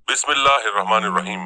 बिस्मिल्लाहिर्रहमानिर्रहीम।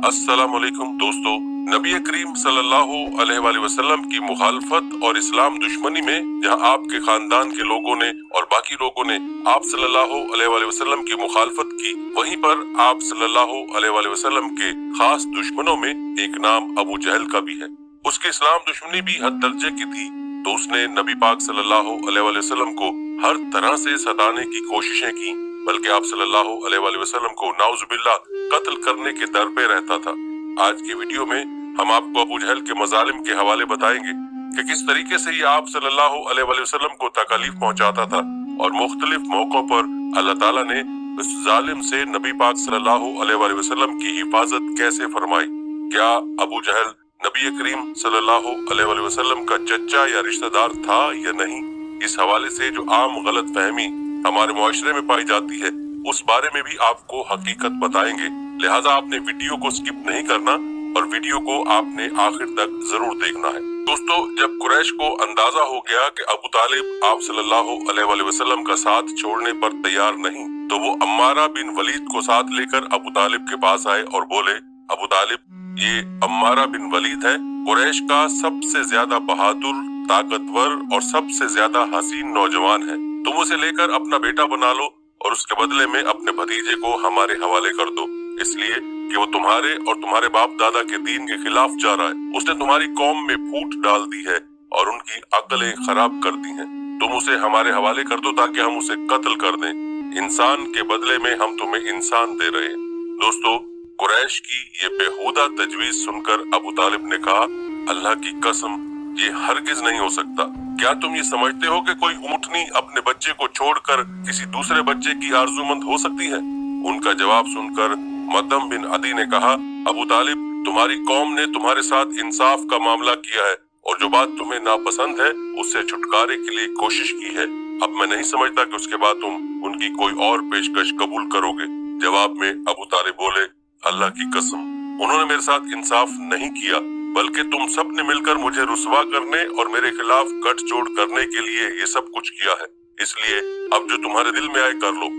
अस्सलाम वालेकुम दोस्तों, नबी करीम सल्लल्लाहु अलैहि वसल्लम की मुखालफत और इस्लाम दुश्मनी में जहां आपके खानदान के लोगों ने और बाकी लोगों ने आप सल्लल्लाहु अलैहि वसल्लम की मुखालफत की, वहीं पर आप सल्लल्लाहु अलैहि वसल्लम के खास दुश्मनों में एक नाम अबू जहल का भी है। उसकी इस्लाम दुश्मनी भी हद दर्जे की थी, तो उसने नबी पाक सल्लल्लाहु अलैहि वसल्लम को हर तरह से सताने की कोशिशें की, बल्कि आप सल्लल्लाहु अलैहि वसल्लम को नाउजुबिल्लाह कत्ल करने के दर पे रहता था। आज की वीडियो में हम आपको अबू जहल के मजालिम के हवाले बताएंगे कि किस तरीके से ये आप सल्लल्लाहु अलैहि वसल्लम को तकलीफ पहुंचाता था और मुख्तलिफ मौकों पर अल्लाह ताला ने उस जालिम से नबी पाक सल्लल्लाहु अलैहि वसल्लम की हिफाजत कैसे फरमाई। क्या अबू जहल नबी करीम सल्लल्लाहु अलैहि वसल्लम का चचा या रिश्तेदार था या नहीं? इस हवाले से जो आम गलत फहमी हमारे मुआशरे में पाई जाती है, उस बारे में भी आपको हकीकत बताएंगे। लिहाजा आपने वीडियो को स्किप नहीं करना और वीडियो को आपने आखिर तक जरूर देखना है। दोस्तों, जब कुरैश को अंदाजा हो गया कि अबू तालिब आप सल्लल्लाहु अलैहि वसल्लम का साथ छोड़ने पर तैयार नहीं, तो वो अम्मारा बिन वलीद को साथ लेकर अबू तालिब के पास आए और बोले, अबू तालिब, ये अम्मारा बिन वलीद है, कुरैश का सबसे ज्यादा बहादुर, ताकतवर और सबसे ज्यादा हसीन नौजवान है। तुम उसे लेकर अपना बेटा बना लो और उसके बदले में अपने भतीजे को हमारे हवाले कर दो, इसलिए कि वो तुम्हारे और तुम्हारे बाप दादा के दीन के खिलाफ जा रहा है। उसने तुम्हारी कौम में फूट डाल दी है और उनकी अकलें खराब कर दी हैं। तुम उसे हमारे हवाले कर दो ताकि हम उसे कत्ल कर दें। इंसान के बदले में हम तुम्हें इंसान दे रहे हैं। दोस्तों, कुरैश की ये बेहुदा तजवीज सुनकर अबू तालिब ने कहा, अल्लाह की कसम, ये हरगिज नहीं हो सकता। क्या तुम ये समझते हो कि कोई ऊंटनी अपने बच्चे को छोड़कर किसी दूसरे बच्चे की आरज़ूमंद हो सकती है? उनका जवाब सुनकर मदम बिन अदी ने कहा, अबू तालिब, तुम्हारी कौम ने तुम्हारे साथ इंसाफ का मामला किया है और जो बात तुम्हें नापसंद है उससे छुटकारे के लिए कोशिश की है। अब मैं नहीं समझता कि उसके बाद तुम उनकी कोई और पेशकश कबूल करोगे। जवाब में अबू तालिब बोले, अल्लाह की कसम, उन्होंने मेरे साथ इंसाफ नहीं किया, बल्कि तुम सब ने मिलकर मुझे रुस्वा करने और मेरे खिलाफ गठजोड़ करने के लिए ये सब कुछ किया है। इसलिए अब जो तुम्हारे दिल में आए कर लो।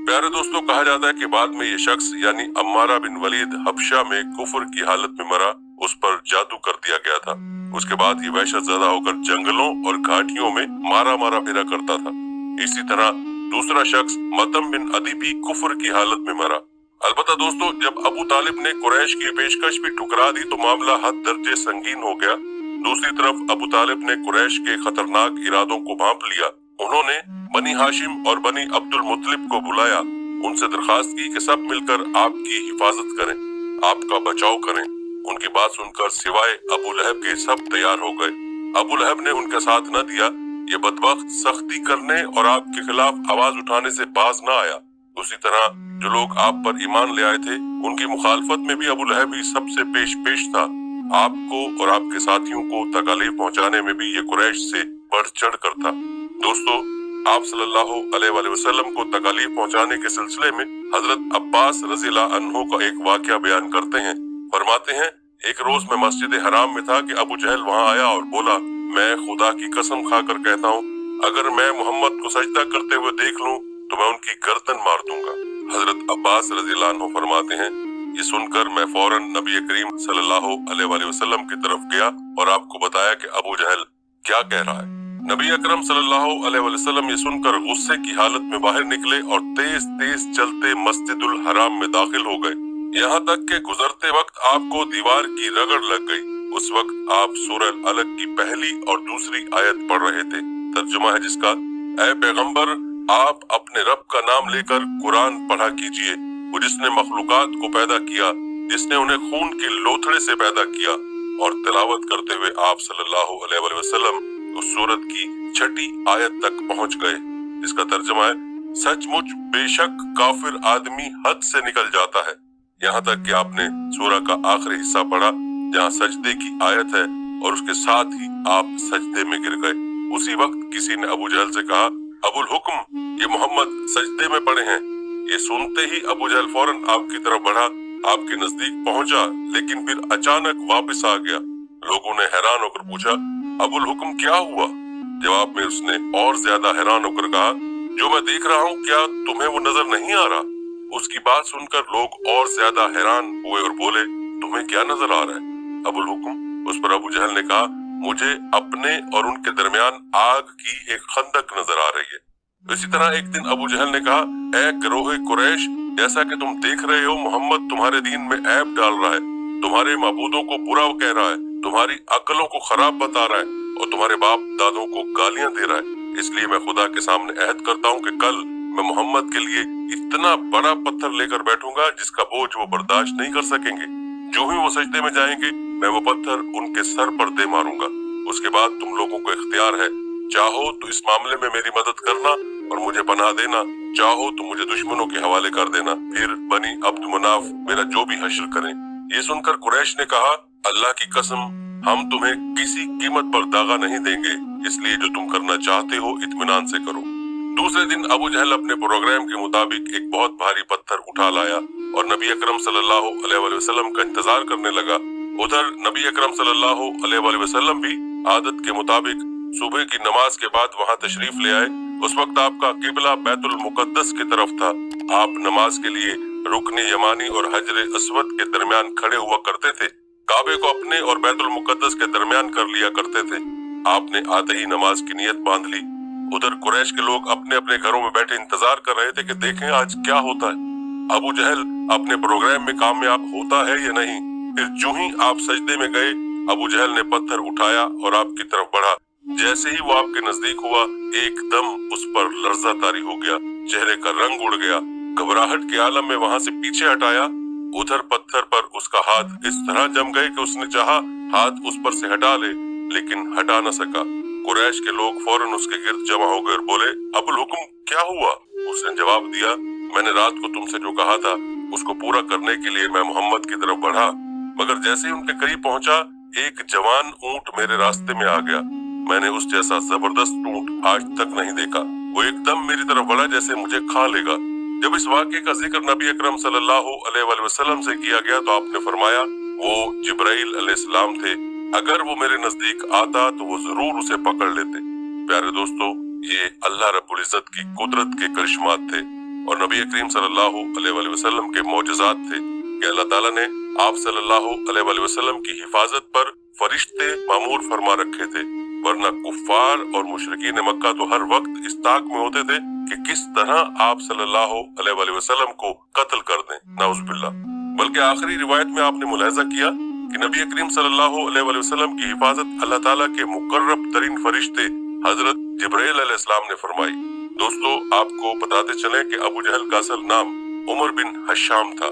प्यारे दोस्तों, कहा जाता है कि बाद में ये शख्स यानी अम्मारा बिन वलीद हबशा में कुफर की हालत में मरा, उस पर जादू कर दिया गया था। उसके बाद ये वहशत ज़दा होकर जंगलों और घाटियों में मारा फिरा करता था। इसी तरह दूसरा शख्स मदम बिन अदी भी कुफर की हालत में मरा। अलबत्ता दोस्तों, जब अबू तालिब ने कुरैश की पेशकश भी ठुकरा दी तो मामला हद दर्जे संगीन हो गया। दूसरी तरफ अबू तालिब ने कुरैश के खतरनाक इरादों को भांप लिया। उन्होंने बनी हाशिम और बनी अब्दुल मुत्तलिब को बुलाया, उनसे दरखास्त की कि सब मिलकर आपकी हिफाजत करें, आपका बचाव करें। उनकी बात सुनकर सिवाय अबू लहब के सब तैयार हो गए। अबू लहब ने उनका साथ न दिया। ये बदबख्त सख्ती करने और आपके खिलाफ आवाज उठाने से बाज न आया। उसी तरह जो लोग आप पर ईमान ले आए थे, उनकी मुखालफत में भी अबू लहब ही सबसे पेश था। आपको और आपके साथियों को तकलीफ पहुंचाने में भी ये कुरैश से बढ़ चढ़ कर था। दोस्तों, आप सल्लल्लाहु अलैहि वसल्लम को तकलीफ पहुंचाने के सिलसिले में हजरत अब्बास रज़ियल्लाहु अन्हु का एक वाकया बयान करते हैं। फरमाते हैं, एक रोज मैं मस्जिद हराम में था कि अबू जहल वहां आया और बोला, मैं खुदा की कसम खाकर कहता हूँ, अगर मैं मोहम्मद को सजदा करते हुए देख लूं तो मैं उनकी गर्दन मार दूंगा। हजरत अब्बास रज़ियल्लाहु अन्हु फरमाते हैं, ये सुनकर मैं फौरन नबी करीम सल्लल्लाहु अलैहि वसल्लम की तरफ गया और आपको बताया कि अबू जहल क्या कह रहा है। नबी अकरम सल्लल्लाहु अलैहि वसल्लम ये सुनकर गुस्से की हालत में बाहर निकले और तेज तेज चलते मस्जिदुल हराम में दाखिल हो गए। यहाँ तक के गुजरते वक्त आपको दीवार की रगड़ लग गई। उस वक्त आप सूरह अलग की पहली और दूसरी आयत पढ़ रहे थे। तर्जुमा है जिसका, ऐ पैगंबर, आप अपने रब का नाम लेकर कुरान पढ़ा कीजिए, वो जिसने मखलूकात को पैदा किया, जिसने उन्हें खून के लोथड़े से पैदा किया। और तिलावत करते हुए आप सल्लल्लाहु अलैहि वसल्लम उस सूरत की 6ठी आयत तक पहुंच गए। इसका तर्जुमा है, सचमुच बेशक काफिर आदमी हद से निकल जाता है। यहाँ तक कि आपने सूरह का आखिरी हिस्सा पढ़ा जहाँ सजदे की आयत है और उसके साथ ही आप सजदे में गिर गए। उसी वक्त किसी ने अबू जहल से कहा, अबुल हुक्म, ये मोहम्मद सजदे में पड़े हैं। ये सुनते ही अबू जहल फौरन आपकी तरफ बढ़ा, आपके नजदीक पहुंचा, लेकिन फिर अचानक वापस आ गया। लोगों ने हैरान होकर पूछा, अबुल हुक्म क्या हुआ? जवाब में उसने और ज्यादा हैरान होकर कहा, जो मैं देख रहा हूँ क्या तुम्हें वो नजर नहीं आ रहा? اس की बात सुनकर लोग और ज्यादा हैरान हुए और बोले, तुम्हें क्या नजर आ रहा है अबुल हुक्म? उस पर अबू जहल ने कहा, मुझे अपने और उनके दरमियान आग की एक खंदक नजर आ रही है। इसी तरह एक दिन अबू जहल ने कहा, ऐ गिरोहे कुरैश, जैसा कि तुम देख रहे हो मोहम्मद तुम्हारे दीन में ऐब डाल रहा है, तुम्हारे माबूदों को बुरा कह रहा है, तुम्हारी अक्लों को खराब बता रहा है और तुम्हारे बाप दादों को गालियां दे रहा है। इसलिए मैं खुदा के सामने अहद करता हूँ कि कल मैं मोहम्मद के लिए इतना बड़ा पत्थर लेकर बैठूंगा जिसका बोझ वो बर्दाश्त नहीं कर सकेंगे। जो ही वो सजदे में जाएंगे मैं वो पत्थर उनके सर पर दे मारूंगा। उसके बाद तुम लोगों को इख्तियार है, चाहो तो इस मामले में मेरी मदद करना और मुझे पनाह देना, चाहो तो मुझे दुश्मनों के हवाले कर देना, फिर बनी अब्द मुनाफ मेरा जो भी हश्र करें। ये सुनकर कुरैश ने कहा, अल्लाह की कसम, हम तुम्हें किसी कीमत पर दागा नहीं देंगे, इसलिए जो तुम करना चाहते हो इत्मीनान से करो। दूसरे दिन अबू जहल अपने प्रोग्राम के मुताबिक एक बहुत भारी पत्थर उठा लाया और नबी अकरम सल्लल्लाहु अलैहि वसल्लम का इंतजार करने लगा। उधर नबी अकरम सल्लल्लाहु अलैहि वसल्लम भी आदत के मुताबिक सुबह की नमाज के बाद वहां तशरीफ ले आए। उस वक्त आपका किबला बैतुल मुकद्दस की तरफ था। आप नमाज के लिए रुकने यमानी और हजर अस्वद के दरमियान खड़े हुआ करते थे। काबे को अपने और बैतुल मुकद्दस के दरमियान कर लिया करते थे। आपने आते ही नमाज की नियत बांध ली। उधर कुरैश के लोग अपने अपने घरों में बैठे इंतजार कर रहे थे कि देखें आज क्या होता है, अबू जहल अपने प्रोग्राम में कामयाब होता है या नहीं। फिर जो ही आप सजदे में गए, अबू जहल ने पत्थर उठाया और आपकी तरफ बढ़ा। जैसे ही वो आपके नजदीक हुआ, एकदम उस पर लर्जा तारी हो गया, चेहरे का रंग उड़ गया। घबराहट के आलम में वहां से पीछे हटाया। उधर पत्थर पर उसका हाथ इस तरह जम गए कि उसने चाहा हाथ उस पर से हटा ले, लेकिन हटा न सका। कुरैश के लोग फौरन उसके गिर्द जमा हो गए और बोले, अबुल हुक्म क्या हुआ? उसने जवाब दिया, मैंने रात को तुमसे जो कहा था उसको पूरा करने के लिए मैं मोहम्मद की तरफ बढ़ा, मगर जैसे ही उनके करीब पहुंचा एक जवान ऊंट मेरे रास्ते में आ गया। मैंने उस जैसा जबरदस्त ऊंट आज तक नहीं देखा। वो एकदम मेरी तरफ बढ़ा जैसे मुझे खा लेगा। जब इस वाक़े का जिक्र नबी अकरम सल्लल्लाहु अलैहि वसल्लम से किया गया तो आपने फरमाया, वो जिब्राइल अलैहिस्सलाम थे, अगर वो मेरे नजदीक आता तो वो जरूर उसे पकड़ लेते। प्यारे दोस्तों, ये अल्लाह रब्बुल इज्जत की कुदरत के करिश्मात थे और नबी करीम सल्लल्लाहु अलैहि वसल्लम के मौजज़ात थे कि अल्लाह ताला ने आप सल्लल्लाहु अलैहि वसल्लम की हिफाजत पर फरिश्ते मामूर फरमा रखे थे, वरना कुफ्फार और मुशरिकीन मक्का तो हर वक्त इस ताक में होते थे कि किस तरह आप सल्लल्लाहु अलैहि वसल्लम को कत्ल कर दें, नाउज़ुबिल्लाह। बल्कि आखिरी रिवायत में आपने मुलाहिजा किया कि नबी करीम सल्लल्लाहु अलैहि वसल्लम की हिफाजत अल्लाह ताला के मुकर्रब तरीन फरिश्ते हजरत जिब्राइल अलैहिस्सलाम ने फरमाई। दोस्तों, आपको बताते चले कि अबू जहल का असल नाम उमर बिन हशाम था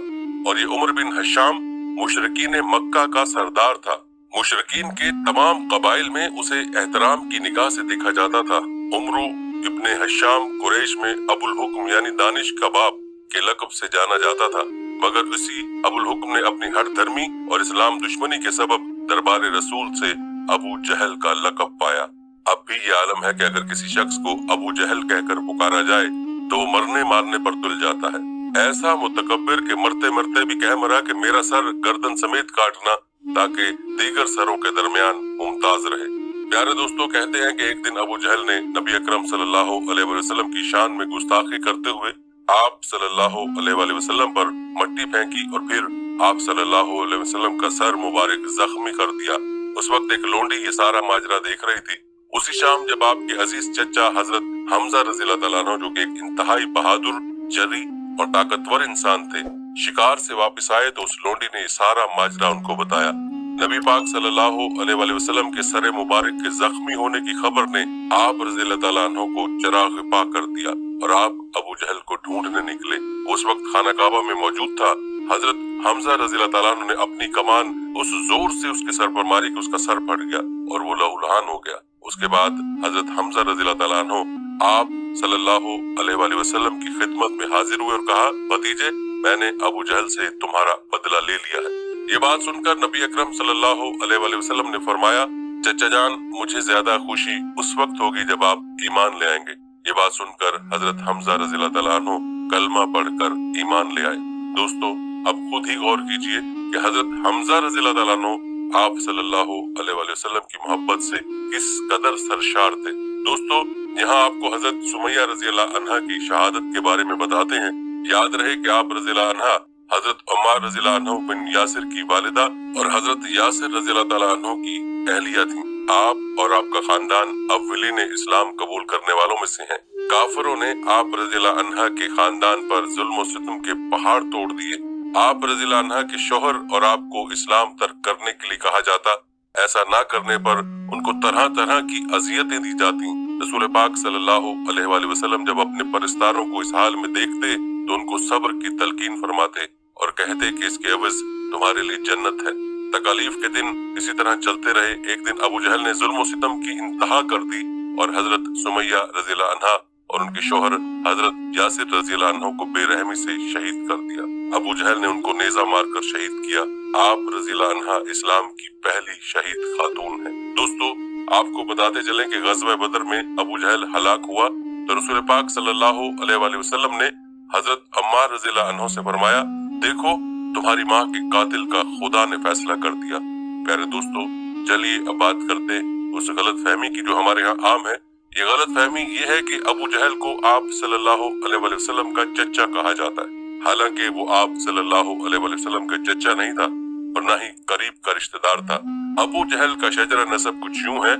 और ये उमर बिन हशाम मुशरिकीन मक्का का सरदार था। मुशरिकीन के तमाम कबाइल में उसे एहतराम की निगाह से देखा जाता था। उमरू इब्ने हशाम कुरैश में अबुल हुक्म यानी दानिश का बाप के लक़ब से जाना जाता था, मगर इसी अबुल हुक्म ने अपनी हर धर्मी और इस्लाम दुश्मनी के सबब दरबार रसूल से अबू जहल का लक़ब पाया। अब भी ये आलम है कि अगर किसी शख्स को अबू जहल कहकर पुकारा जाए तो वो मरने मारने पर तुल जाता है। ऐसा मुतकब्बिर के मरते मरते भी कह मरा कि मेरा सर गर्दन समेत काटना ताकि दीगर सरों के दरमियान मुमताज रहे। प्यारे दोस्तों, कहते हैं कि एक दिन अबू जहल ने नबी अकरम सल्लल्लाहु अलैहि वसल्लम की शान में गुस्ताखी करते हुए आप सल्लल्लाहु अलैहि वसल्लम पर मट्टी फेंकी और फिर आप सल्लल्लाहु अलैहि वसल्लम का सर मुबारक जख्मी कर दिया। उस वक्त एक लोंडी ये सारा माजरा देख रही थी। उसी शाम जब आपके अजीज चचा हजरत हमजा रज़ियल्लाहु ताला अन्हु, जो कि एक इंतहाई बहादुर, जर्री और ताकतवर इंसान थे, शिकार से वापस आए तो उस लोंडी ने सारा माजरा उनको बताया। नबी पाक सल्लल्लाहु अलैहि वसल्लम के सरे मुबारक के जख्मी होने की खबर ने आप रज़ियल्लाहु ताला अन्हु को चिराग पा कर दिया और आप अबू जहल को ढूंढने निकले। उस वक्त खाना काबा में मौजूद था। हजरत हमजा रज़ियल्लाहु ताला अन्हु ने अपनी कमान उस जोर से उसके सर पर मारी कि उसका सर फट गया और वो लहूलुहान हो गया। उसके बाद हजरत हमजा रज़ियल्लाहु ताला अन्हु आप सल्लल्लाहु अलैहि वसल्लम की खिदमत में हाजिर हुए और कहा, भतीजे, मैंने अबू जहल से तुम्हारा बदला ले लिया है। ये बात सुनकर नबी अकरम सल्लल्लाहु अलैहि वसल्लम ने फरमाया, चचा जान, मुझे ज्यादा खुशी उस वक्त होगी जब आप ईमान ले आएंगे। ये बात सुनकर हजरत हमजा रज़ियल्लाहु ताला अन्हु कलमा पढ़कर ईमान ले आए। दोस्तों, अब खुद ही गौर कीजिए कि हजरत हमजा रज़ियल्लाहु ताला अन्हु आप सल्लल्लाहु अलैहि वसल्लम की मोहब्बत से किस कदर सरशार थे। दोस्तों, यहाँ आपको हजरत सुमैया रज़ियल्लाहु अन्हा की शहादत के बारे में बताते हैं याद रहे कि आप रज़ियल्लाहु अन्हा हजरत उम्मार रज़ियल्लाहु अन्हु बिन यासिर की वालिदा और हजरत यासिर रज़ियल्लाहु ताला अन्हु की अहलिया थी। आप और आपका खानदान अव्वलीन इस्लाम कबूल करने वालों में से हैं। काफिरों ने आप रज़ियल्लाहु अन्हा के खानदान पर जुल्म और सितम के पहाड़ तोड़ दिए। आप रज़ियल्लाहु अन्हा के शौहर और आपको इस्लाम तर्क करने के लिए कहा जाता। ऐसा ना करने पर उनको तरह तरह की अजियतें दी जाती। रसूल पाक सल्लल्लाहु अलैहि वसल्लम जब अपने परस्तारों को इस हाल में देखते तो उनको सब्र की तलकीन फरमाते और कहते कि इसके एवज तुम्हारे लिए जन्नत है। तकालीफ के दिन इसी तरह चलते रहे। एक दिन अबू जहल ने जुल्म और सितम की इंतहा कर दी और हजरत सुमैया रज़ियल्लाहु अन्हा और उनके शौहर हजरत यासिर रज़ियल्लाहु अन्हु को बेरहमी से शहीद कर दिया। अबू जहल ने उनको नेजा मारकर शहीद किया। आप रज़ियल्लाहु अन्हा इस्लाम की पहली शहीद खातून है। दोस्तों, आपको बताते चलें कि ग़ज़वा बदर में अबू जहल हलाक हुआ तो रसूल पाक सल्लल्लाहु अलैहि वसल्लम ने हजरत अम्मार रज़ियल्लाहु अन्हु से फरमाया, देखो तुम्हारी माँ के कातिल का खुदा ने फैसला कर दिया। प्यारे दोस्तों, चलिए अब बात करते उस गलत फहमी की जो हमारे यहाँ आम है। ये गलत फहमी ये है कि अबू जहल को आप सल्लल्लाहु अलैहि वसल्लम का चचा कहा जाता है। हालांकि वो आप सल्लल्लाहु अलैहि वसल्लम का चचा नहीं था और ना ही करीब का रिश्तेदार था। अबू जहल का शजरा नसब कुछ यूं है,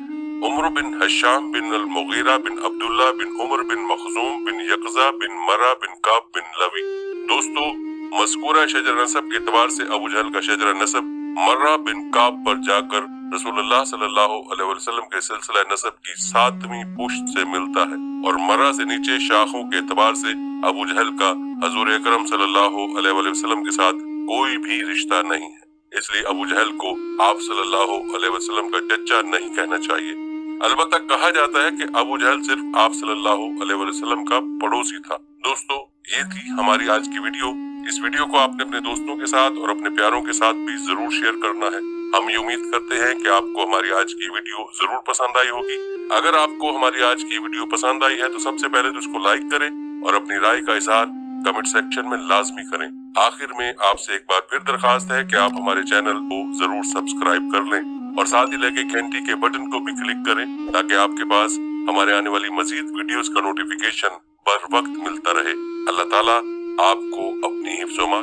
उमर बिन हशाम बिन अल-मुगीरा बिन अब्दुल्ला बिन उमर बिन मखजूम बिन यकजा बिन मरा बिन काब बिन लवी। दोस्तों, मज़कूरा शजरा नसब के एतबार से अबू जहल का शजरा नसब मर्रा बिन काब पर जाकर रसूलुल्लाह सल्लल्लाहु अलैहि वसल्लम के सिलसिला नसब की 7वीं पुश्त से मिलता है और मर्रा से नीचे शाखों के एतबार से अबू जहल का हजूर अकरम सल्लल्लाहु अलैहि वसल्लम के साथ कोई भी रिश्ता नहीं है। इसलिए अबू जहल को आप सल्लल्लाहु अलैहि वसल्लम का चचा नहीं कहना चाहिए। अलबत्ता कहा जाता है कि अबू जहल सिर्फ आप सल्लल्लाहु अलैहि वसल्लम का पड़ोसी था। दोस्तों, ये थी हमारी आज की वीडियो। इस वीडियो को आपने अपने दोस्तों के साथ और अपने प्यारों के साथ भी जरूर शेयर करना है। हम ये उम्मीद करते हैं कि आपको हमारी आज की वीडियो जरूर पसंद आई होगी। अगर आपको हमारी आज की वीडियो पसंद आई है तो सबसे पहले तो उसको लाइक करें और अपनी राय का इजहार कमेंट सेक्शन में लाजमी करें। आखिर में आपसे एक बार फिर दरखास्त है कि आप हमारे चैनल को जरूर सब्सक्राइब कर लें और साथ ही लगे घंटी के बटन को भी क्लिक करें ताकि आपके पास हमारे आने वाली मजीद वीडियोस का नोटिफिकेशन बर वक्त मिलता रहे। अल्लाह ताला आपको अपनी हिफ्ज़-ओ-मान